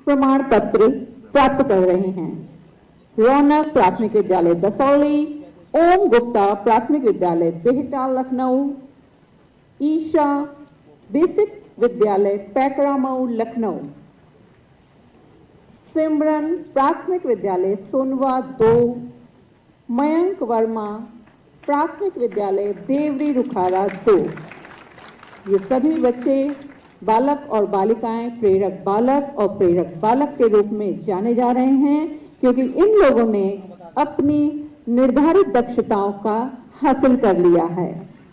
प्रमाण पत्र प्राप्त कर रहे हैं। रौनक प्राथमिक विद्यालय दसौली, ओम गुप्ता प्राथमिक विद्यालय बेहटा लखनऊ, ईशा बेसिक विद्यालय पैकरामऊ लखनऊ, सिमरन प्राथमिक विद्यालय सोनवा 2, मयंक वर्मा प्राथमिक विद्यालय देवरी रुखारा 2। ये सभी बच्चे बालक और बालिकाएं प्रेरक बालक और प्रेरक बालक के रूप में जाने जा रहे हैं, क्योंकि इन लोगों ने अपनी निर्धारित दक्षताओं का हासिल कर लिया है।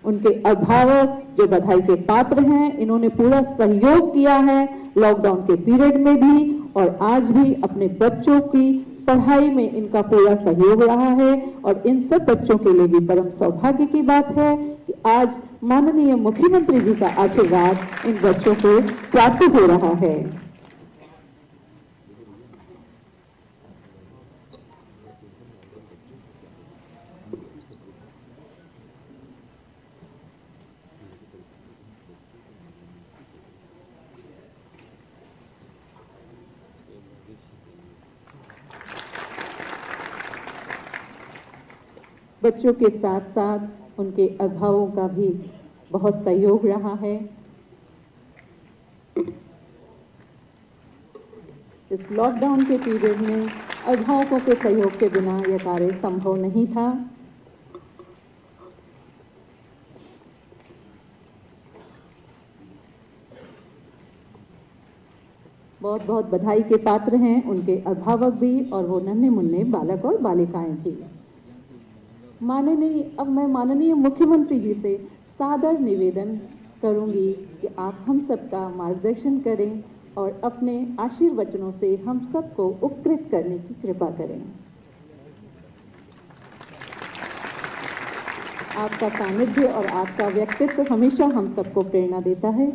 उनके अभिभावक जो बधाई के पात्र हैं, इन्होंने पूरा सहयोग किया है लॉकडाउन के पीरियड में भी, और आज भी अपने बच्चों की पढ़ाई में इनका पूरा सहयोग रहा है। और इन सब बच्चों के लिए भी परम सौभाग्य की बात है कि आज माननीय मुख्यमंत्री जी का आशीर्वाद इन बच्चों को प्राप्त हो रहा है। बच्चों के साथ साथ उनके अभिभावकों का भी बहुत सहयोग रहा है। इस लॉकडाउन के पीरियड में अभिभावकों के सहयोग के बिना यह कार्य संभव नहीं था। बहुत बहुत बधाई के पात्र हैं उनके अभिभावक भी और वो नन्हे मुन्ने बालक और बालिकाएं भी। अब मैं माननीय मुख्यमंत्री जी से सादर निवेदन करूंगी कि आप हम सबका मार्गदर्शन करें और अपने आशीर्वचनों से हम सबको उपकृत करने की कृपा करें। आपका सानिध्य और आपका व्यक्तित्व हमेशा हम सबको प्रेरणा देता है।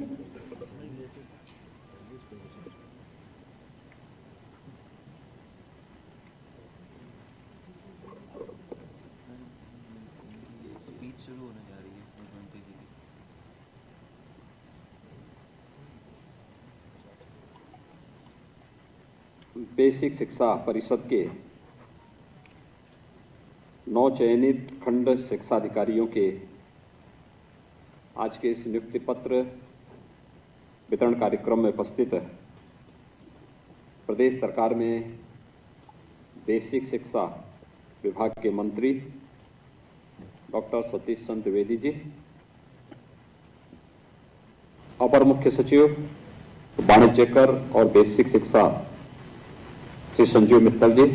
बेसिक शिक्षा परिषद के 9 चयनित खंड शिक्षा अधिकारियों के आज के इस नियुक्ति पत्र वितरण कार्यक्रम में उपस्थित प्रदेश सरकार में बेसिक शिक्षा विभाग के मंत्री डॉक्टर सतीश चंद्र द्विवेदी जी, अपर मुख्य सचिव वाणिज्य कर और बेसिक शिक्षा श्री संजीव मित्तल जी,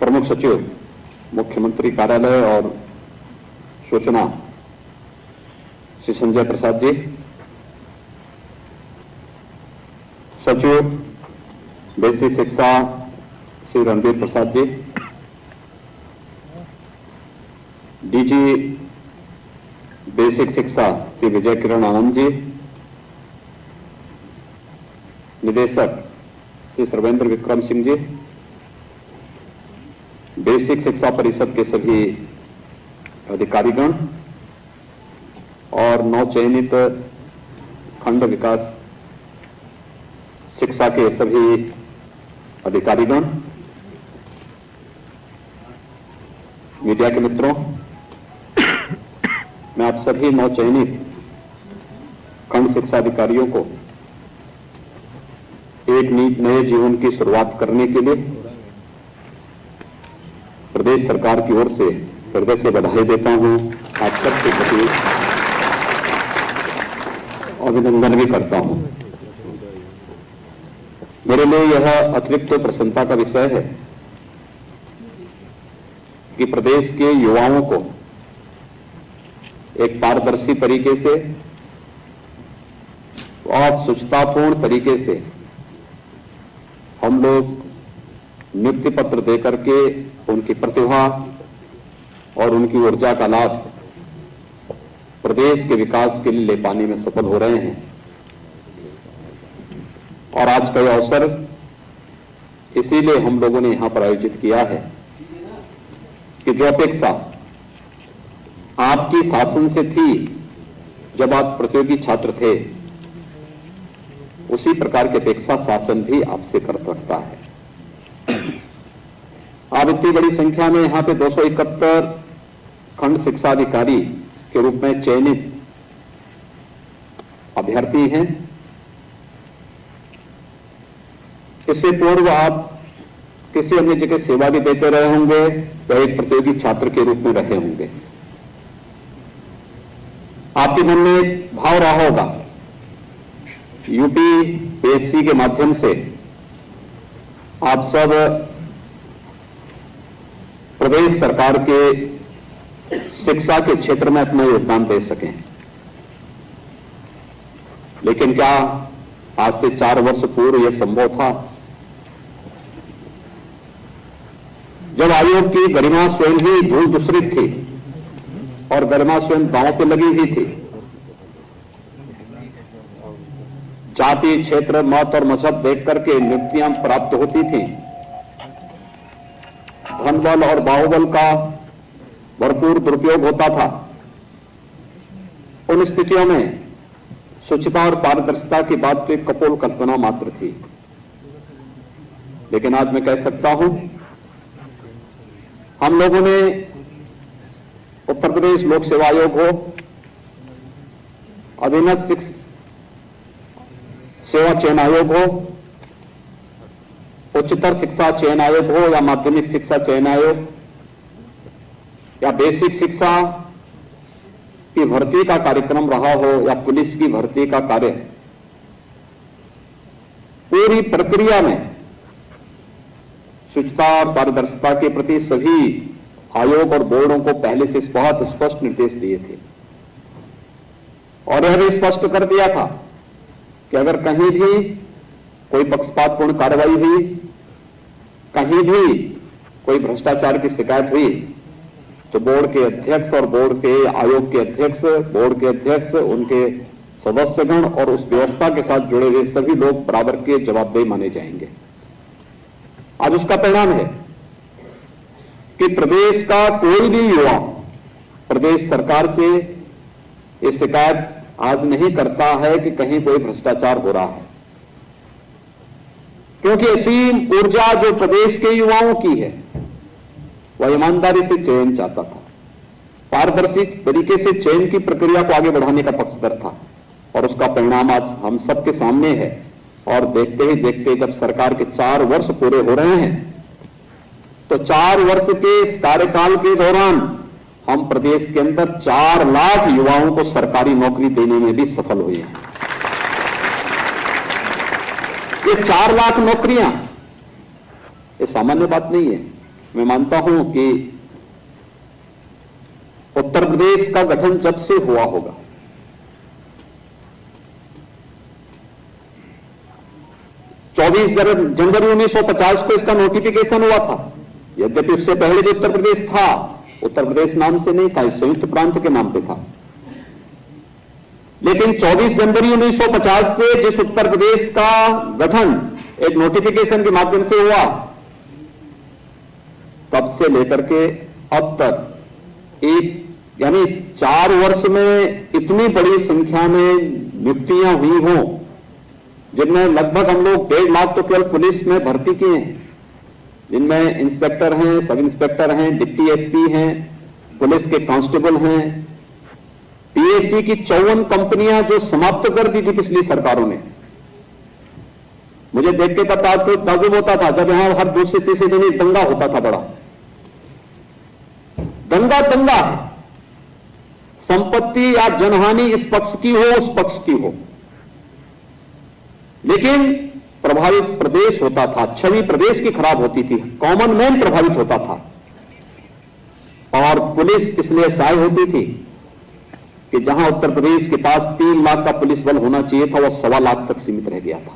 प्रमुख सचिव मुख्यमंत्री कार्यालय और सूचना श्री संजय प्रसाद जी, सचिव बेसिक शिक्षा श्री रणबीर प्रसाद जी, डीजी बेसिक शिक्षा श्री विजय किरण आनंद जी, निदेशक श्री सर्वेंद्र विक्रम सिंह जी, बेसिक शिक्षा परिषद के सभी अधिकारीगण और 9 चयनित खंड विकास शिक्षा के सभी अधिकारीगण, मीडिया के मित्रों, मैं आप सभी 9 चयनित खंड शिक्षा अधिकारियों को एक नए जीवन की शुरुआत करने के लिए प्रदेश सरकार की ओर से हृदय से बधाई देता हूं। आप सबके प्रति अभिनंदन भी करता हूं। मेरे लिए यह अतिरिक्त प्रसन्नता का विषय है कि प्रदेश के युवाओं को एक पारदर्शी तरीके से और शुचितापूर्ण तरीके से हम लोग नियुक्ति पत्र देकर के उनकी प्रतिभा और उनकी ऊर्जा का लाभ प्रदेश के विकास के लिए ले पाने में सफल हो रहे हैं। और आज का यह अवसर इसीलिए हम लोगों ने यहां पर आयोजित किया है कि जो अपेक्षा आपकी शासन से थी जब आप प्रतियोगी छात्र थे, उसी प्रकार की अपेक्षा शासन भी आपसे कर सकता है। आप इतनी बड़ी संख्या में यहां पे 271 खंड शिक्षा अधिकारी के रूप में चयनित अभ्यर्थी हैं। इससे पूर्व आप किसी अन्य जगह सेवा भी देते रहे होंगे या एक प्रतियोगी छात्र के रूप में रहे होंगे। आपके मन में एक भाव रहा होगा, यूपीएससी के माध्यम से आप सब प्रदेश सरकार के शिक्षा के क्षेत्र में अपना योगदान दे सकें। लेकिन क्या आज से 4 वर्ष पूर्व यह संभव था? जब आयोग की गरिमा स्वयं ही धूल दूसरित थी और गरिमा स्वयं दांव पे लगी हुई थी, जाति, क्षेत्र, मत और मजहब देख करके नियुक्तियां प्राप्त होती थी, धनबल और बाहुबल का भरपूर दुरुपयोग होता था, उन स्थितियों में शुचिता और पारदर्शिता की बात तो एक कपोल कल्पना मात्र थी। लेकिन आज मैं कह सकता हूं, हम लोगों ने उत्तर प्रदेश लोक सेवा आयोग हो, अधीनस्थ सेवा चयन आयोग हो, उच्चतर शिक्षा चयन आयोग हो या माध्यमिक शिक्षा चयन आयोग या बेसिक शिक्षा की भर्ती का कार्यक्रम रहा हो या पुलिस की भर्ती का कार्य, पूरी प्रक्रिया में शुचिता और पारदर्शिता के प्रति सभी आयोग और बोर्डों को पहले से बहुत स्पष्ट निर्देश दिए थे और यह भी स्पष्ट कर दिया था कि अगर कहीं भी कोई पक्षपातपूर्ण कार्रवाई हुई, कहीं भी कोई भ्रष्टाचार की शिकायत हुई, तो बोर्ड के अध्यक्ष और बोर्ड के आयोग के अध्यक्ष, बोर्ड के अध्यक्ष, उनके सदस्यगण और उस व्यवस्था के साथ जुड़े हुए सभी लोग बराबर के जवाबदेह माने जाएंगे। आज उसका परिणाम है कि प्रदेश का कोई भी युवा प्रदेश सरकार से ये शिकायत आज नहीं करता है कि कहीं कोई भ्रष्टाचार हो रहा है, क्योंकि ऐसी ऊर्जा जो प्रदेश के युवाओं की है वह ईमानदारी से चयन चाहता था, पारदर्शी तरीके से चयन की प्रक्रिया को आगे बढ़ाने का पक्षधर था और उसका परिणाम आज हम सबके सामने है। और देखते ही देखते जब सरकार के 4 वर्ष पूरे हो रहे हैं, तो 4 वर्ष के इस कार्यकाल के दौरान हम प्रदेश के अंदर 4 लाख युवाओं को सरकारी नौकरी देने में भी सफल हुए हैं। ये 4 लाख नौकरियां ये सामान्य बात नहीं है। मैं मानता हूं कि उत्तर प्रदेश का गठन जब से हुआ होगा, जनवरी 1950 को इसका नोटिफिकेशन हुआ था। यद्यपि उससे पहले जो उत्तर प्रदेश था, उत्तर प्रदेश नाम से नहीं था, संयुक्त प्रांत के नाम पे था। लेकिन 24 जनवरी 1950 से जिस उत्तर प्रदेश का गठन एक नोटिफिकेशन के माध्यम से हुआ, तब से लेकर के अब तक यानी 4 वर्ष में इतनी बड़ी संख्या में नियुक्तियां हुई हों, जिनमें लगभग हम लोग 1.5 लाख तो केवल पुलिस में भर्ती किए हैं, जिनमें इंस्पेक्टर हैं, सब इंस्पेक्टर हैं, डिप्टी एसपी हैं, पुलिस के कांस्टेबल हैं। पीएससी की 54 कंपनियां जो समाप्त कर दी थी पिछली सरकारों ने, मुझे देख के ताज्जुब होता था जब यहां हर दूसरे तीसरे दिन एक दंगा होता था, बड़ा दंगा है। संपत्ति या जनहानि इस पक्ष की हो उस पक्ष की हो, लेकिन प्रभावित प्रदेश होता था, छवि प्रदेश की खराब होती थी, कॉमन मैन प्रभावित होता था। और पुलिस इसलिए सहाय होती थी कि जहां उत्तर प्रदेश के पास 3 लाख का पुलिस बल होना चाहिए था, वह 1.25 लाख तक सीमित रह गया था।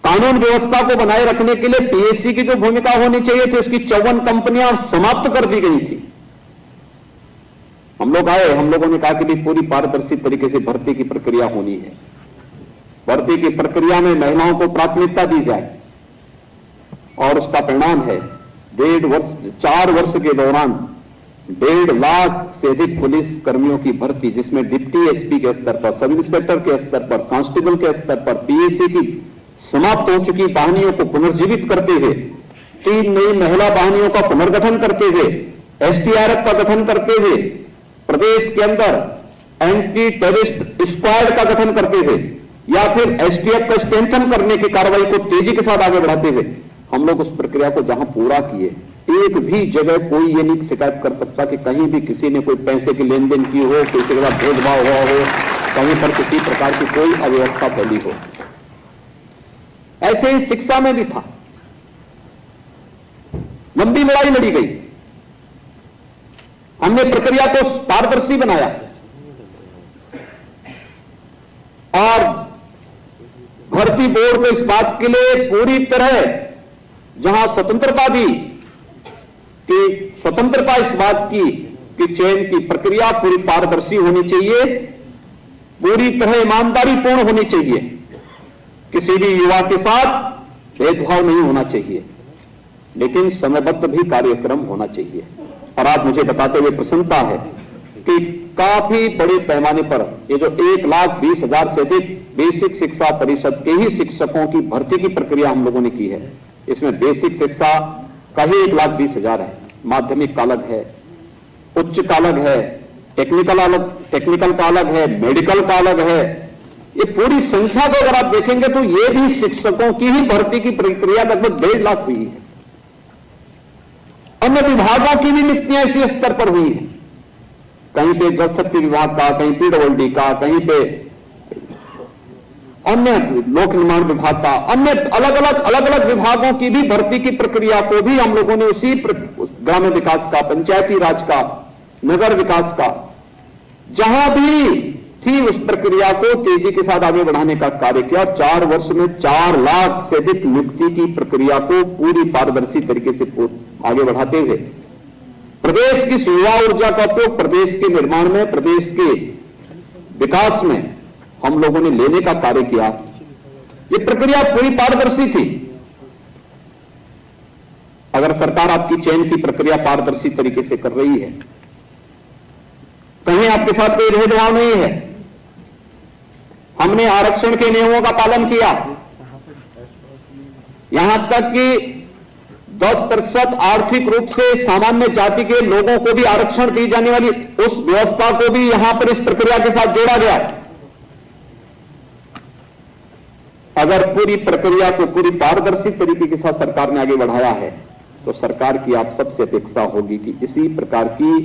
कानून व्यवस्था को बनाए रखने के लिए पीएससी की जो भूमिका होनी चाहिए थी, उसकी 54 कंपनियां समाप्त कर दी गई थी। हम लोग आए, हम लोगों ने कहा कि पूरी पारदर्शी तरीके से भर्ती की प्रक्रिया होनी है, भर्ती की प्रक्रिया में महिलाओं को प्राथमिकता दी जाए। और उसका परिणाम है 4 वर्ष के दौरान 1.5 लाख से अधिक पुलिस कर्मियों की भर्ती, जिसमें डिप्टी एसपी के स्तर पर, सब इंस्पेक्टर के स्तर पर, कांस्टेबल के स्तर पर, पीएसी की समाप्त हो चुकी वाहिनियों को पुनर्जीवित करते हुए, 3 नई महिला वाहिनियों का पुनर्गठन करते हुए, एसडीआरएफ का गठन करते हुए, प्रदेश के अंदर एंटी टेररिस्ट स्क्वाड का गठन करते हुए, या फिर एसटीएफ का स्ट्रेंथन करने की कार्रवाई को तेजी के साथ आगे बढ़ाते हुए हम लोग उस प्रक्रिया को जहां पूरा किए, एक भी जगह कोई ये नहीं शिकायत कर सकता कि कहीं भी किसी ने कोई पैसे की लेन देन की हो, किसी के साथ भेदभाव हुआ हो, कहीं पर किसी प्रकार की कोई अव्यवस्था फैली हो। ऐसे ही शिक्षा में भी था, लंबी लड़ाई लड़ी गई, हमने प्रक्रिया को पारदर्शी बनाया और भर्ती बोर्ड को इस बात के लिए पूरी तरह जहां स्वतंत्रता दी कि स्वतंत्रता इस बात की कि चयन की प्रक्रिया पूरी पारदर्शी होनी चाहिए, पूरी तरह ईमानदारीपूर्ण होनी चाहिए, किसी भी युवा के साथ भेदभाव नहीं होना चाहिए, लेकिन समयबद्ध भी कार्यक्रम होना चाहिए। और आज मुझे बताते हुए प्रसन्नता है कि काफी बड़े पैमाने पर ये जो 1,20,000 से अधिक बेसिक शिक्षा परिषद के ही शिक्षकों की भर्ती की प्रक्रिया हम लोगों ने की है, इसमें बेसिक शिक्षा का ही 1,20,000 है, माध्यमिक का अलग है, उच्च का अलग है, टेक्निकल का अलग है, मेडिकल का अलग है। ये पूरी संख्या को अगर आप देखेंगे तो ये भी शिक्षकों की ही भर्ती की प्रक्रिया लगभग 1.5 लाख हुई है। अन्य विभागों की भी नियुक्तियां इसी स्तर पर हुई है, कहीं पे जल शक्ति विभाग का, कहीं पीडब्ल्यूडी का, कहीं पे अन्य लोक निर्माण विभाग का, अन्य अलग अलग विभागों की भी भर्ती की प्रक्रिया को भी हम लोगों ने उसी ग्रामीण विकास का, पंचायती राज का, नगर विकास का, जहां भी थी उस प्रक्रिया को तेजी के साथ आगे बढ़ाने का कार्य किया। 4 वर्ष में 4 लाख से अधिक नियुक्ति की प्रक्रिया को पूरी पारदर्शी तरीके से आगे बढ़ाते हुए प्रदेश की युवा ऊर्जा का उपयोग प्रदेश के निर्माण में, प्रदेश के विकास में हम लोगों ने लेने का कार्य किया। ये प्रक्रिया पूरी पारदर्शी थी। अगर सरकार आपकी चयन की प्रक्रिया पारदर्शी तरीके से कर रही है, कहीं आपके साथ कोई भेदभाव नहीं है, हमने आरक्षण के नियमों का पालन किया, यहां तक कि 10% आर्थिक रूप से सामान्य जाति के लोगों को भी आरक्षण दी जाने वाली उस व्यवस्था को भी यहां पर इस प्रक्रिया के साथ जोड़ा गया। अगर पूरी प्रक्रिया को पूरी पारदर्शी तरीके के साथ सरकार ने आगे बढ़ाया है, तो सरकार की आप सबसे अपेक्षा होगी कि इसी प्रकार की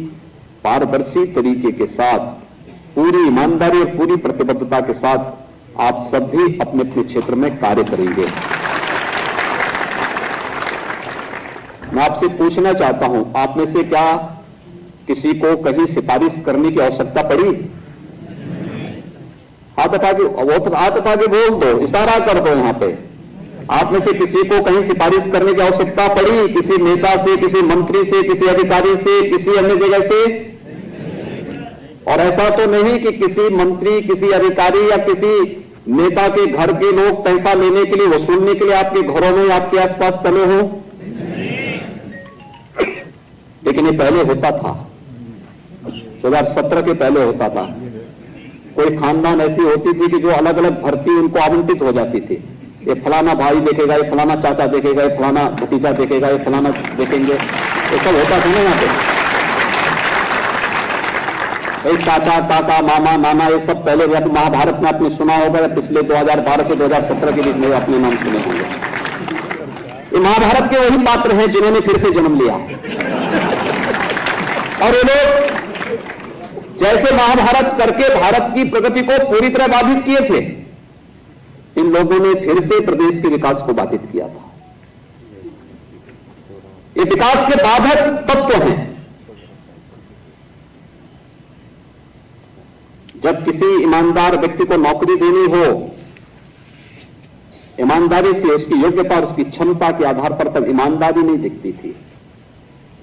पारदर्शी तरीके के साथ, पूरी ईमानदारी और पूरी प्रतिबद्धता के साथ आप सब भी अपने अपने क्षेत्र में कार्य करेंगे। मैं आपसे पूछना चाहता हूं, आप में से क्या किसी को कहीं सिफारिश करने की आवश्यकता पड़ी? हाथ उठा के बोल दो, इशारा कर दो। यहां पे आप में से किसी को कहीं सिफारिश करने की आवश्यकता पड़ी? किसी नेता से, किसी मंत्री से, किसी अधिकारी से, किसी अन्य जगह से? और ऐसा तो नहीं कि किसी मंत्री, किसी अधिकारी या किसी नेता के घर के लोग पैसा लेने के लिए, वसूलने के लिए आपके घरों में, आपके आसपास चले हों? लेकिन ये पहले होता था, 2017 के पहले होता था। कोई खानदान ऐसी होती थी कि जो अलग अलग भर्ती उनको आवंटित हो जाती थी। ये फलाना भाई देखेगा, ये फलाना चाचा देखेगा, ये फलाना भतीजा देखेगा, ये फलाना देखेंगे, ये सब होता था ना यहाँ पे। एक चाचा, काका, मामा, नाना, ये सब पहले महाभारत में आपने सुना होगा, या पिछले 2012 से 2017 के बीच में अपने नाम सुने होंगे। ये महाभारत के वही पात्र हैं जिन्होंने फिर से जन्म लिया। और ये लोग जैसे महाभारत करके भारत की प्रगति को पूरी तरह बाधित किए थे, इन लोगों ने फिर से प्रदेश के विकास को बाधित किया था। ये विकास के बाधक तत्व हैं। जब किसी ईमानदार व्यक्ति को नौकरी देनी हो, ईमानदारी से उसकी योग्यता और उसकी क्षमता के आधार पर तब ईमानदारी नहीं दिखती थी।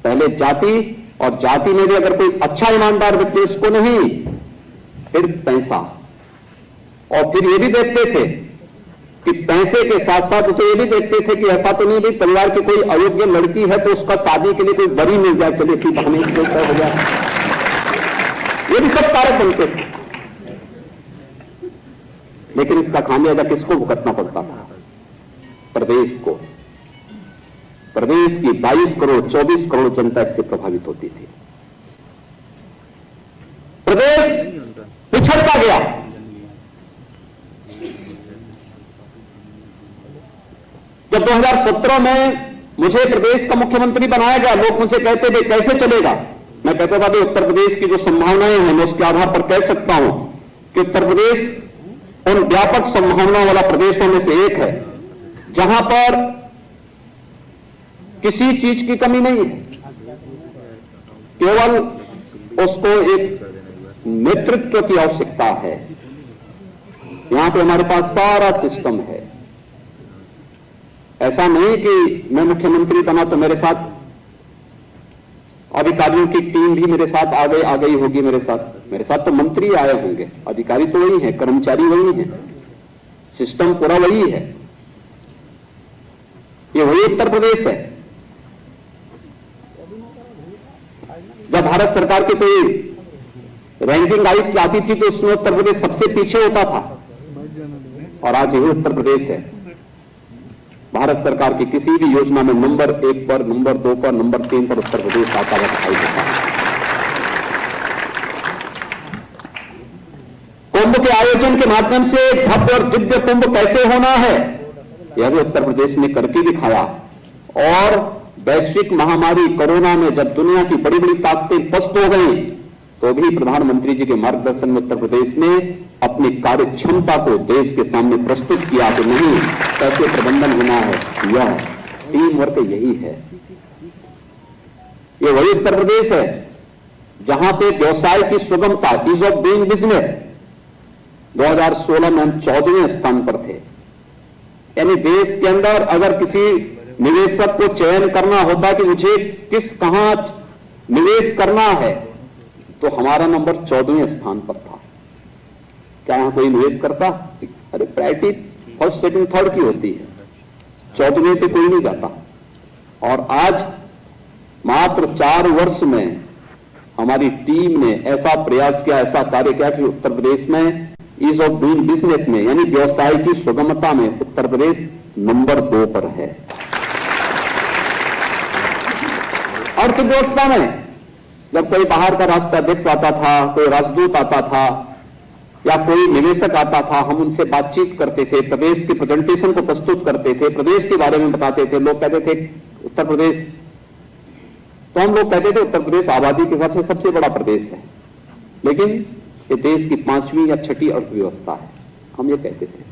पहले जाति, और जाति में भी अगर कोई अच्छा ईमानदार व्यक्ति, उसको नहीं, फिर पैसा, और फिर ये भी देखते थे कि पैसे के साथ साथ तो ये भी देखते थे कि ऐसा तो नहीं भी परिवार की कोई अयोग्य लड़की है तो उसका शादी के लिए कोई बड़ी मिल जाए, चलिए इसी बहाने हो जाए, ये भी सब कारक बनते थे। लेकिन इसका खामियाजा किसको भुगतना पड़ता था? प्रदेश को। प्रदेश की 22 करोड़ 24 करोड़ जनता इससे प्रभावित होती थी। प्रदेश पिछड़ता गया। जब 2017 में मुझे प्रदेश का मुख्यमंत्री बनाया गया, लोग मुझसे कहते थे कैसे चलेगा। मैं कहता था कि उत्तर प्रदेश की जो संभावनाएं हैं मैं उसके आधार पर कह सकता हूं कि उत्तर प्रदेश उन व्यापक संभावनाओं वाला प्रदेशों में से एक है जहां पर किसी चीज की कमी नहीं है, केवल उसको एक नेतृत्व की आवश्यकता है। यहां पे हमारे पास सारा सिस्टम है। ऐसा नहीं कि मैं मुख्यमंत्री बना तो मेरे साथ अधिकारियों की टीम भी मेरे साथ आ गई होगी। मेरे साथ तो मंत्री आए होंगे, अधिकारी तो वही है, कर्मचारी वही है, सिस्टम पूरा वही है। ये वही उत्तर प्रदेश है। जब भारत सरकार की कोई रैंकिंग आती थी तो उसमें उत्तर प्रदेश सबसे पीछे होता था, और आज यही उत्तर प्रदेश है। भारत सरकार की किसी भी योजना में नंबर 1 पर, नंबर 2 पर, नंबर 3 पर उत्तर प्रदेश आता हुआ दिखाई देता है। कुंभ के आयोजन के माध्यम से भव्य और दिव्य कुंभ कैसे होना है यह भी उत्तर प्रदेश ने करके दिखाया। और वैश्विक महामारी कोरोना में जब दुनिया की बड़ी बड़ी ताकतें पस्त हो गई तो भी प्रधानमंत्री जी के मार्गदर्शन में उत्तर प्रदेश ने अपनी कार्य क्षमता को देश के सामने प्रस्तुत किया कि नहीं कैसे प्रबंधन होना है। यह टीम वर्क यही है। ये वही उत्तर प्रदेश है जहां पे व्यवसाय की सुगमता, ईज ऑफ डूइंग बिजनेस, 2016 में हम 14वें स्थान पर थे। यानी देश के अंदर अगर किसी निवेशक को चयन करना होता कि मुझे कहां निवेश करना है तो हमारा नंबर 14वें स्थान पर था। क्या यहां कोई निवेश करता? अरे प्रायोरिटी फर्स्ट सेकंड थर्ड की होती है, 14वें पे कोई नहीं जाता। और आज मात्र 4 वर्ष में हमारी टीम ने ऐसा प्रयास किया, ऐसा कार्य किया कि उत्तर प्रदेश में ईज ऑफ डूइंग बिजनेस में यानी व्यवसाय की सुगमता में उत्तर प्रदेश नंबर 2 पर है। अर्थव्यवस्था में जब कोई बाहर का राष्ट्राध्यक्ष आता था, कोई राजदूत आता था या कोई निवेशक आता था, हम उनसे बातचीत करते थे, प्रदेश के प्रेजेंटेशन को प्रस्तुत करते थे, प्रदेश के बारे में बताते थे। लोग कहते थे उत्तर प्रदेश, तो हम लोग कहते थे उत्तर प्रदेश आबादी के हिसाब से सबसे बड़ा प्रदेश है, लेकिन ये देश की 5वीं या 6ठी अर्थव्यवस्था है, हम ये कहते थे।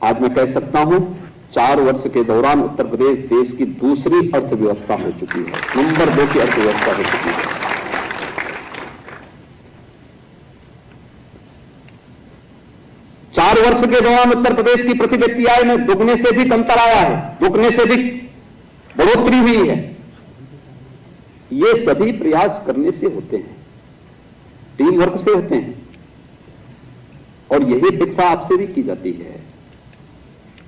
आज मैं कह सकता हूं 4 वर्ष के दौरान उत्तर प्रदेश देश की दूसरी अर्थव्यवस्था हो चुकी है, नंबर 2 की अर्थव्यवस्था हो चुकी है। चार वर्ष के दौरान उत्तर प्रदेश की प्रति व्यक्ति आय में दुगने से भी कमतर आया है, दुगने से भी बढ़ोतरी हुई है। ये सभी प्रयास करने से होते हैं, टीम वर्क से होते हैं, और यही शिक्षा आपसे भी की जाती है,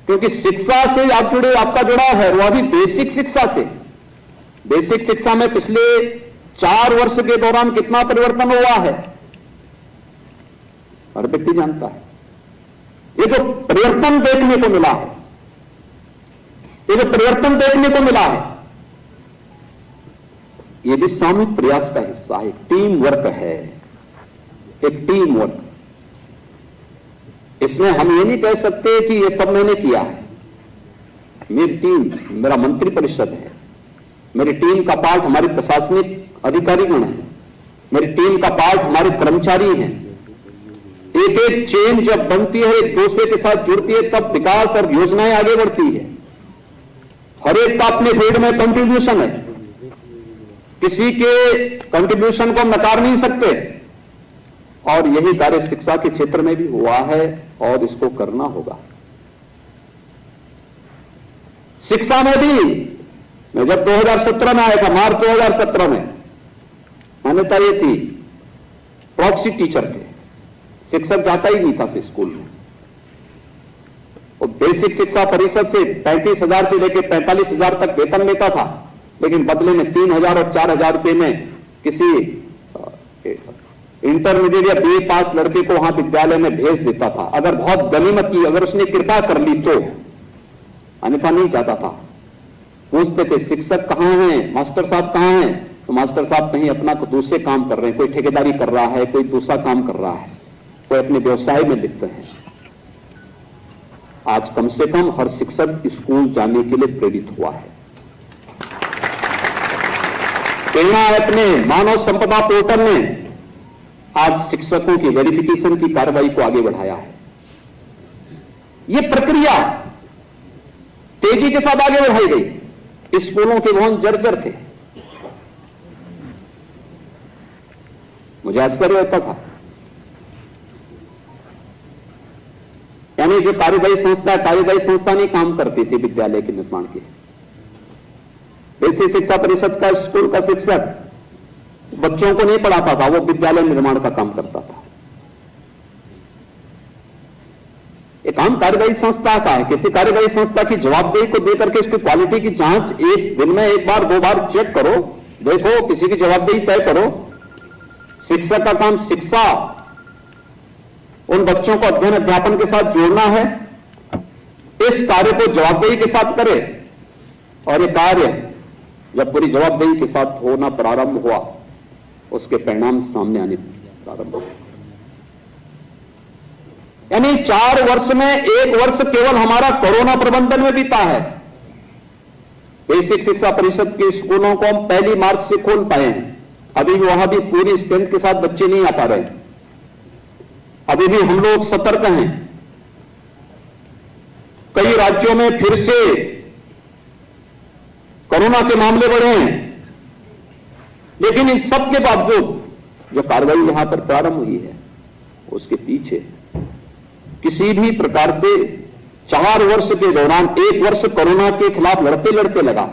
क्योंकि शिक्षा से आप जुड़े, आपका जुड़ाव है वह भी बेसिक शिक्षा से। बेसिक शिक्षा में पिछले 4 वर्ष के दौरान कितना परिवर्तन हुआ है हर व्यक्ति जानता है। ये जो परिवर्तन देखने को मिला है, ये जो परिवर्तन देखने को मिला है, ये भी सामूहिक प्रयास का हिस्सा है, टीम वर्क है, एक टीम वर्क। इसमें हम ये नहीं कह सकते कि ये सब मैंने किया है। मेरी टीम, मेरा मंत्री परिषद है, मेरी टीम का पार्ट हमारे प्रशासनिक अधिकारीगण है, मेरी टीम का पार्ट हमारे कर्मचारी हैं। एक एक चेन जब बनती है, एक दूसरे के साथ जुड़ती है, तब विकास और योजनाएं आगे बढ़ती है। हर एक का अपने फील्ड में कंट्रीब्यूशन है, किसी के कंट्रीब्यूशन को हम नकार नहीं सकते, और यही कार्य शिक्षा के क्षेत्र में भी हुआ है और इसको करना होगा। शिक्षा में भी मैं जब 2017 में आया था, मार्च 2017 में, मान्यता ये थी प्रॉक्सी टीचर के, शिक्षक जाता ही नहीं था स्कूल में। वो बेसिक शिक्षा परिषद से 35,000 से लेकर 45,000 तक वेतन लेता था, लेकिन बदले में 3,000 और 4,000 रुपए में किसी इंटरमीडिएट या बीए पास लड़के को वहां विद्यालय में भेज देता था। अगर बहुत गनीमत की, अगर उसने कृपा कर ली तो, अन्यथा नहीं जाता था। पूछते थे शिक्षक कहां हैं, मास्टर साहब कहां हैं, तो मास्टर साहब कहीं अपना दूसरे काम कर रहे हैं, कोई ठेकेदारी कर रहा है, कोई दूसरा काम कर रहा है, कोई अपने व्यवसाय में लिप्त है। आज कम से कम हर शिक्षक स्कूल जाने के लिए प्रेरित हुआ है। प्रेरणा ऐप ने, मानव संपदा पोर्टल ने आज शिक्षकों की वेरिफिकेशन की कार्रवाई को आगे बढ़ाया है। यह प्रक्रिया तेजी के साथ आगे बढ़ाई गई। स्कूलों के भवन जर्जर थे, मुझे आश्चर्य होता था। यानी जो कार्यदायी संस्था नहीं काम करती थी विद्यालय के निर्माण की। बेसिक शिक्षा परिषद का स्कूल का शिक्षक बच्चों को नहीं पढ़ाता था, वो विद्यालय निर्माण का काम करता था। ये काम कार्यदायी संस्था का है। किसी कार्यदायी संस्था की जवाबदेही को देकर के इसकी क्वालिटी की जांच एक दिन में एक बार 2 बार चेक करो, देखो, किसी की जवाबदेही तय करो। शिक्षक का काम शिक्षा, उन बच्चों को अध्ययन अध्यापन के साथ जोड़ना है। इस कार्य को जवाबदेही के साथ करे, और ये कार्य जब पूरी जवाबदेही के साथ होना प्रारंभ हुआ, उसके परिणाम सामने आने प्रारंभ हुए। यानी 4 वर्ष में 1 वर्ष केवल हमारा कोरोना प्रबंधन में बीता है। बेसिक शिक्षा परिषद के स्कूलों को हम 1 मार्च से खोल पाए हैं। अभी भी वहां भी पूरी स्ट्रेंथ के साथ बच्चे नहीं आ पा रहे। अभी भी हम लोग सतर्क हैं। कई राज्यों में फिर से कोरोना के मामले बढ़े हैं, लेकिन इन सब के बावजूद जो कार्रवाई यहां पर प्रारंभ हुई है, उसके पीछे किसी भी प्रकार से 4 वर्ष के दौरान 1 वर्ष कोरोना के खिलाफ लड़ते लड़ते लगा।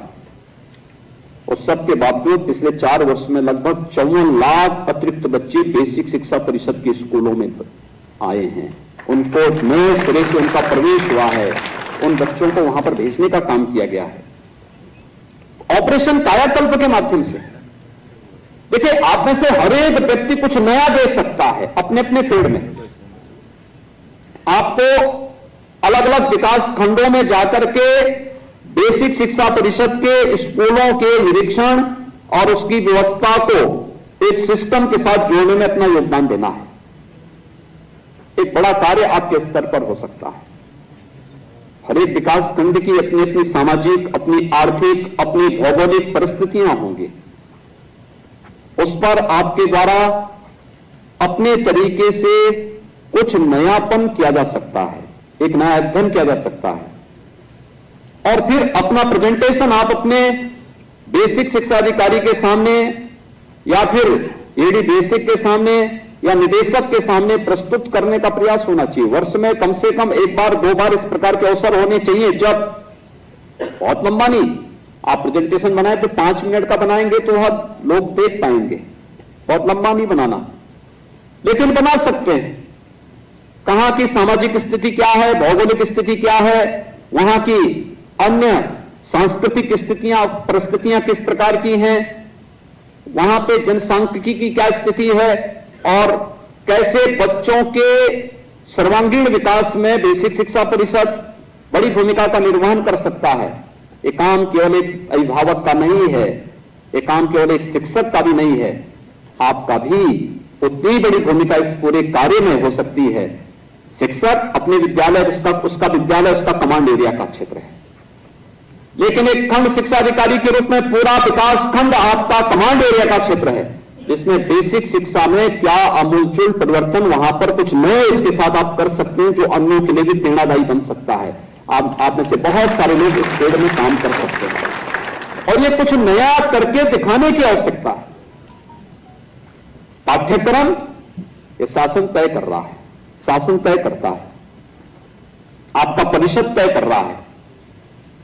उस सब के बावजूद पिछले 4 वर्ष में लगभग 54 लाख अतिरिक्त बच्चे बेसिक शिक्षा परिषद के स्कूलों में आए हैं। उनको नए सिरे से उनका प्रवेश हुआ है, उन बच्चों को वहां पर भेजने का काम किया गया है ऑपरेशन कायाकल्प के माध्यम से। देखिए, आप में से हर एक व्यक्ति कुछ नया दे सकता है अपने अपने फील्ड में। आपको अलग अलग विकास खंडों में जाकर के बेसिक शिक्षा परिषद के स्कूलों के निरीक्षण और उसकी व्यवस्था को एक सिस्टम के साथ जोड़ने में अपना योगदान देना है। एक बड़ा कार्य आपके स्तर पर हो सकता है। हर एक विकास खंड की अपनी अपनी सामाजिक, अपनी आर्थिक, अपनी भौगोलिक परिस्थितियां होंगी। उस पर आपके द्वारा अपने तरीके से कुछ नयापन किया जा सकता है, एक नया अध्ययन किया जा सकता है, और फिर अपना प्रेजेंटेशन आप अपने बेसिक शिक्षा अधिकारी के सामने या फिर एडी बेसिक के सामने या निदेशक के सामने प्रस्तुत करने का प्रयास होना चाहिए। वर्ष में कम से कम 1 बार 2 बार इस प्रकार के अवसर होने चाहिए, जब बहुत लंबा नहीं, आप प्रेजेंटेशन बनाए तो 5 मिनट का बनाएंगे तो वह लोग देख पाएंगे, बहुत लंबा नहीं बनाना, लेकिन बना सकते हैं। कहां की सामाजिक स्थिति क्या है, भौगोलिक स्थिति क्या है, वहां की अन्य सांस्कृतिक स्थितियां, परिस्थितियां किस प्रकार की हैं, वहां पे जनसांख्यिकी की क्या स्थिति है, और कैसे बच्चों के सर्वांगीण विकास में बेसिक शिक्षा परिषद बड़ी भूमिका का निर्वहन कर सकता है। ये काम केवल एक अभिभावक का नहीं है, ये काम केवल एक शिक्षक का भी नहीं है, आपका भी उतनी बड़ी भूमिका इस पूरे कार्य में हो सकती है। शिक्षक अपने विद्यालय, उसका विद्यालय उसका कमांड एरिया का क्षेत्र है, लेकिन एक खंड शिक्षा अधिकारी के रूप में पूरा विकास खंड आपका कमांड एरिया का क्षेत्र है, जिसमें बेसिक शिक्षा में क्या आमूलचूल परिवर्तन वहां पर कुछ नए इसके साथ आप कर सकते हैं, जो अन्यों के लिए भी प्रेरणादायी बन सकता है। आप में से बहुत सारे लोग इस फील्ड में काम कर सकते हैं, और ये कुछ नया करके दिखाने की आवश्यकता है। पाठ्यक्रम ये शासन तय कर रहा है, शासन तय करता है, आपका परिषद तय कर रहा है,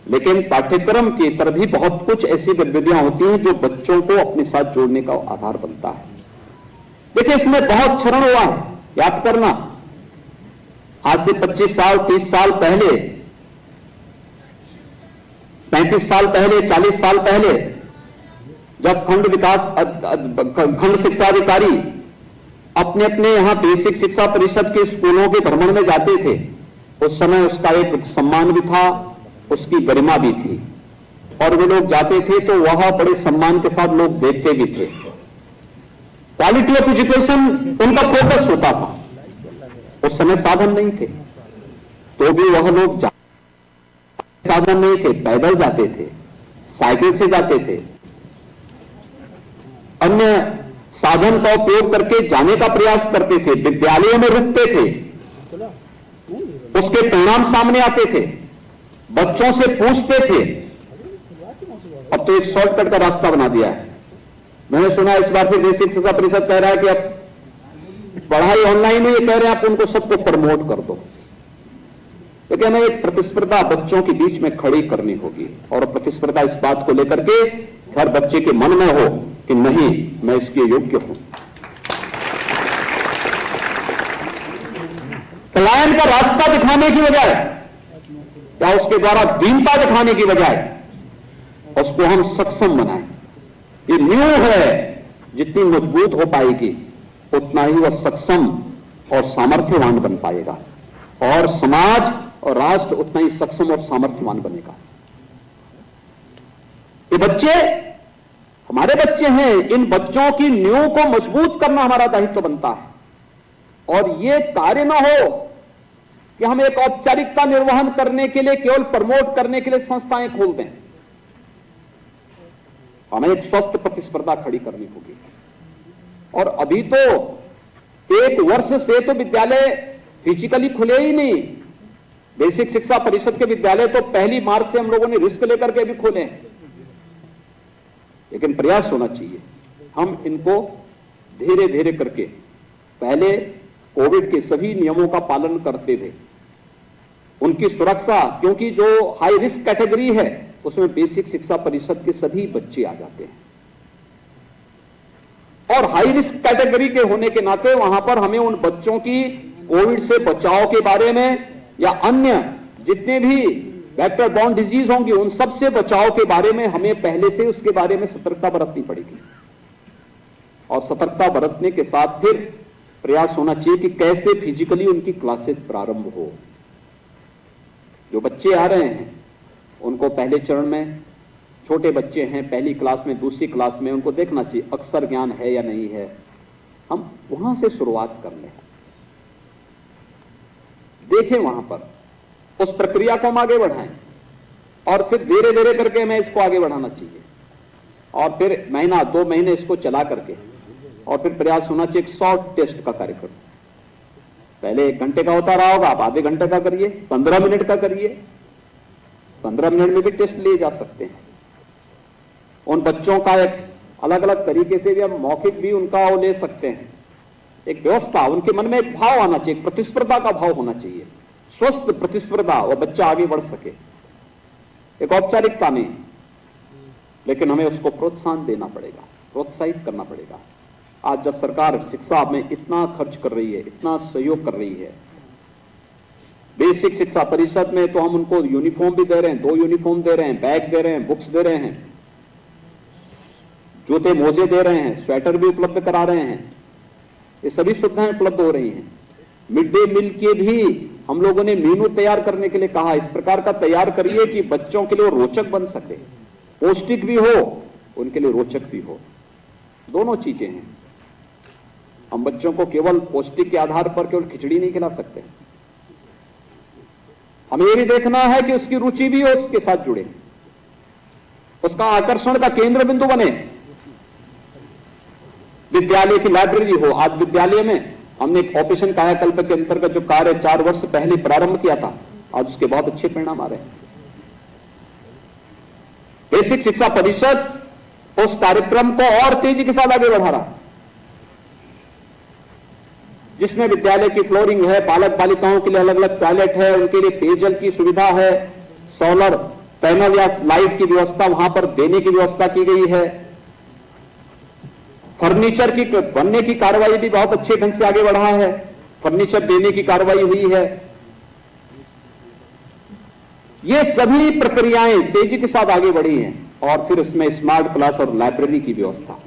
लेकिन पाठ्यक्रम की तरह भी बहुत कुछ ऐसी गतिविधियां होती हैं जो बच्चों को अपने साथ जोड़ने का आधार बनता है। देखिए, इसमें बहुत क्षरण हुआ है, याद करना, आज से 25 साल, 30 साल पहले, 35 साल पहले, 40 साल पहले जब खंड शिक्षा अधिकारी अपने अपने यहां बेसिक शिक्षा परिषद के स्कूलों के भ्रमण में जाते थे, उस समय उसका एक सम्मान भी था, उसकी गरिमा भी थी, और वे लोग जाते थे तो वह बड़े सम्मान के साथ लोग देखते भी थे। क्वालिटी ऑफ एजुकेशन उनका फोकस होता था। उस समय साधन नहीं थे तो भी वह लोग साधन नहीं थे, पैदल जाते थे, साइकिल से जाते थे, अन्य साधन का उपयोग करके जाने का प्रयास करते थे, विद्यालयों में रुकते थे, उसके परिणाम सामने आते थे, बच्चों से पूछते थे। अब तो एक शॉर्टकट का रास्ता बना दिया है। मैंने सुना इस बार से बेसिक शिक्षा परिषद कह रहा है कि अब पढ़ाई ऑनलाइन है, ये कह रहे हैं आप उनको सबको प्रमोट कर दो। लेकिन हमें एक प्रतिस्पर्धा बच्चों के बीच में खड़ी करनी होगी, और प्रतिस्पर्धा इस बात को लेकर के हर बच्चे के मन में हो कि नहीं, मैं इसके योग्य हूं। पलायन का रास्ता दिखाने की बजाय या उसके द्वारा दीनता दिखाने की बजाय उसको हम सक्षम बनाएं। ये नींव है, जितनी मजबूत हो पाएगी उतना ही वह सक्षम और सामर्थ्यवान बन पाएगा, और समाज और राष्ट्र उतना ही सक्षम और सामर्थ्यवान बनेगा। ये बच्चे हमारे बच्चे हैं, इन बच्चों की नींव को मजबूत करना हमारा दायित्व बनता है, और ये कार्य न हो कि हम एक औपचारिकता निर्वहन करने के लिए, केवल प्रमोट करने के लिए संस्थाएं खोल दें। हमें एक स्वस्थ प्रतिस्पर्धा खड़ी करनी होगी। और अभी तो एक वर्ष से तो विद्यालय फिजिकली खुले ही नहीं। बेसिक शिक्षा परिषद के विद्यालय तो 1 मार्च से हम लोगों ने रिस्क लेकर के भी खोले हैं, लेकिन प्रयास होना चाहिए हम इनको धीरे धीरे करके, पहले कोविड के सभी नियमों का पालन करते थे, उनकी सुरक्षा, क्योंकि जो हाई रिस्क कैटेगरी है उसमें बेसिक शिक्षा परिषद के सभी बच्चे आ जाते हैं, और हाई रिस्क कैटेगरी के होने के नाते वहां पर हमें उन बच्चों की कोविड से बचाव के बारे में या अन्य जितने भी वेक्टर बॉर्न डिजीज होंगी उन सब से बचाव के बारे में हमें पहले से उसके बारे में सतर्कता बरतनी पड़ेगी, और सतर्कता बरतने के साथ फिर प्रयास होना चाहिए कि कैसे फिजिकली उनकी क्लासेस प्रारंभ हो। जो बच्चे आ रहे हैं उनको पहले चरण में, छोटे बच्चे हैं, पहली क्लास में, दूसरी क्लास में, उनको देखना चाहिए अक्षर ज्ञान है या नहीं है। हम वहां से शुरुआत कर लें, देखें वहां पर, उस प्रक्रिया को हम आगे बढ़ाएं, और फिर धीरे धीरे करके हमें इसको आगे बढ़ाना चाहिए, और फिर महीना 2 महीने इसको चला करके, और फिर प्रयास होना चाहिए एक शॉर्ट टेस्ट का कार्यक्रम। पहले 1 घंटे का होता रहा होगा, आप आधे घंटे का करिए, 15 मिनट का करिए, 15 मिनट में भी टेस्ट लिए जा सकते हैं। उन बच्चों का एक अलग अलग तरीके से भी हम मौखिक भी उनका वो ले सकते हैं। एक व्यवस्था, उनके मन में एक भाव आना चाहिए, प्रतिस्पर्धा का भाव होना चाहिए, स्वस्थ प्रतिस्पर्धा, वह बच्चा आगे बढ़ सके। एक औपचारिकता नहीं, लेकिन हमें उसको प्रोत्साहन देना पड़ेगा, प्रोत्साहित करना पड़ेगा। आज जब सरकार शिक्षा में इतना खर्च कर रही है, इतना सहयोग कर रही है, बेसिक शिक्षा परिषद में तो हम उनको यूनिफॉर्म भी दे रहे हैं, 2 यूनिफॉर्म दे रहे हैं, बैग दे रहे हैं, बुक्स दे रहे हैं, जूते मोजे दे रहे हैं, स्वेटर भी उपलब्ध करा रहे हैं, ये सभी सुविधाएं उपलब्ध हो रही हैं। मिड डे मील के भी हम लोगों ने मेनू तैयार करने के लिए कहा, इस प्रकार का तैयार करिए कि बच्चों के लिए रोचक बन सके, पौष्टिक भी हो, उनके लिए रोचक भी हो, दोनों चीजें हैं। हम बच्चों को केवल पौष्टिक के आधार पर केवल खिचड़ी नहीं खिला सकते, हमें यह भी देखना है कि उसकी रुचि भी हो, उसके साथ जुड़े, उसका आकर्षण का केंद्र बिंदु बने। विद्यालय की लाइब्रेरी हो। आज विद्यालय में हमने एक ऑपरेशन कायाकल्प के अंतर्गत जो कार्य 4 वर्ष पहले प्रारंभ किया था, आज उसके बहुत अच्छे परिणाम आ रहे हैं। बेसिक शिक्षा परिषद उस कार्यक्रम को और तेजी के साथ आगे बढ़ा रहा है, जिसमें विद्यालय की फ्लोरिंग है, बालक बालिकाओं के लिए अलग अलग टॉयलेट है, उनके लिए पेयजल की सुविधा है, सोलर पैनल या लाइट की व्यवस्था वहां पर देने की व्यवस्था की गई है। फर्नीचर की बनने की कार्रवाई भी बहुत अच्छे ढंग से आगे बढ़ा है, फर्नीचर देने की कार्रवाई हुई है। ये सभी प्रक्रियाएं तेजी के साथ आगे बढ़ी हैं और फिर इसमें स्मार्ट क्लास और लाइब्रेरी की व्यवस्था।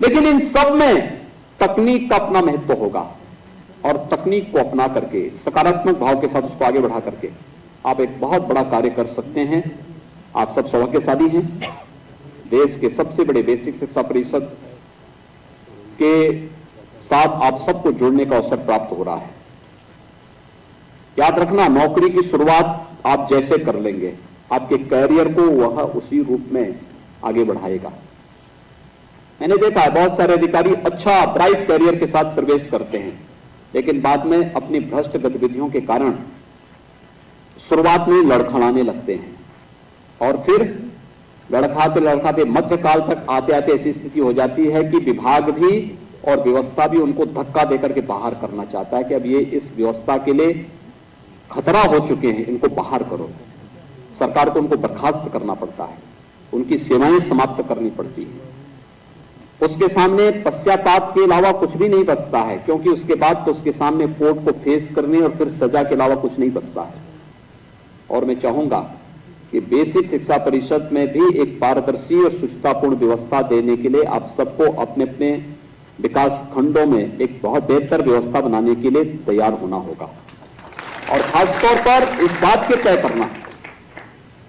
लेकिन इन सब में तकनीक का अपना महत्व होगा और तकनीक को अपना करके सकारात्मक भाव के साथ उसको आगे बढ़ा करके आप एक बहुत बड़ा कार्य कर सकते हैं। आप सब सौभाग्यशाली हैं। देश के सबसे बड़े बेसिक शिक्षा परिषद के साथ आप सबको जुड़ने का अवसर प्राप्त हो रहा है। याद रखना, नौकरी की शुरुआत आप जैसे कर लेंगे आपके कैरियर को वह उसी रूप में आगे बढ़ाएगा। मैंने देखा है बहुत सारे अधिकारी अच्छा ब्राइट कैरियर के साथ प्रवेश करते हैं, लेकिन बाद में अपनी भ्रष्ट गतिविधियों के कारण शुरुआत में लड़खड़ाने लगते हैं और फिर लड़खाते लड़खाते मध्यकाल तक आते आते ऐसी स्थिति हो जाती है कि विभाग भी और व्यवस्था भी उनको धक्का देकर के बाहर करना चाहता है कि अब ये इस व्यवस्था के लिए खतरा हो चुके हैं, इनको बाहर करो। सरकार को उनको बर्खास्त करना पड़ता है, उनकी सेवाएं समाप्त करनी पड़ती है। उसके सामने पश्चाताप के अलावा कुछ भी नहीं बचता है, क्योंकि उसके बाद तो उसके सामने कोर्ट को फेस करने और फिर सजा के अलावा कुछ नहीं बचता है। और मैं चाहूंगा कि बेसिक शिक्षा परिषद में भी एक पारदर्शी और सुचितापूर्ण व्यवस्था देने के लिए आप सबको अपने अपने विकास खंडों में एक बहुत बेहतर व्यवस्था बनाने के लिए तैयार होना होगा और खासतौर पर इस बात के तय करना,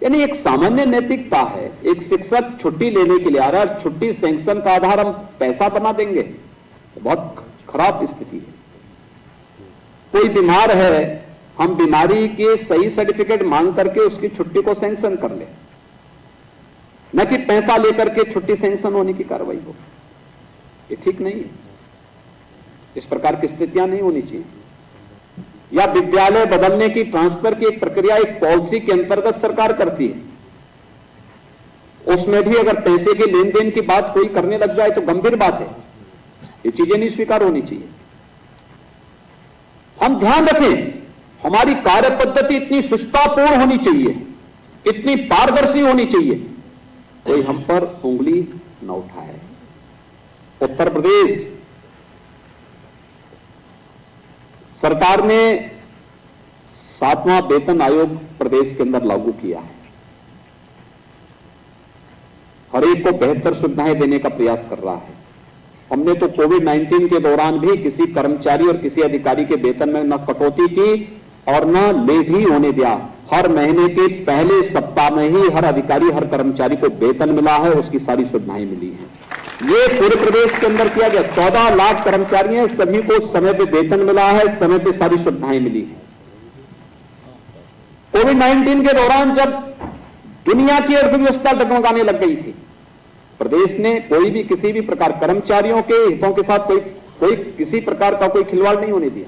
यानी एक सामान्य नैतिकता है। एक शिक्षक छुट्टी लेने के लिए आ रहा है, छुट्टी सैंक्शन का आधार हम पैसा बना देंगे, तो बहुत खराब स्थिति है। कोई बीमार है, हम बीमारी के सही सर्टिफिकेट मांग करके उसकी छुट्टी को सैंक्शन कर ले, न कि पैसा लेकर के छुट्टी सैंक्शन होने की कार्रवाई हो। ये ठीक नहीं है। इस प्रकार की स्थितियां नहीं होनी चाहिए। या विद्यालय बदलने की ट्रांसफर की एक प्रक्रिया एक पॉलिसी के अंतर्गत सरकार करती है, उसमें भी अगर पैसे के लेन देन की बात कोई करने लग जाए तो गंभीर बात है। ये चीजें नहीं स्वीकार होनी चाहिए। हम ध्यान रखें, हमारी कार्य पद्धति इतनी सुचितापूर्ण होनी चाहिए, इतनी पारदर्शी होनी चाहिए, कोई हम पर उंगली न उठाए। उत्तर प्रदेश सरकार ने 7वां वेतन आयोग प्रदेश के अंदर लागू किया है। हर एक को बेहतर सुविधाएं देने का प्रयास कर रहा है। हमने तो कोविड-19 के दौरान भी किसी कर्मचारी और किसी अधिकारी के वेतन में न कटौती की और न लेट ही होने दिया। हर महीने के पहले सप्ताह में ही हर अधिकारी हर कर्मचारी को वेतन मिला है, उसकी सारी सुविधाएं मिली हैं। ये पूरे प्रदेश के अंदर किया गया। 14 लाख कर्मचारी हैं, सभी को समय पे वेतन मिला है, समय पे सारी सुविधाएं मिली है। कोविड-19 के दौरान जब दुनिया की अर्थव्यवस्था डगमगाने लग गई थी, प्रदेश ने कोई भी किसी भी प्रकार कर्मचारियों के हितों के साथ कोई किसी प्रकार का कोई खिलवाड़ नहीं होने दिया।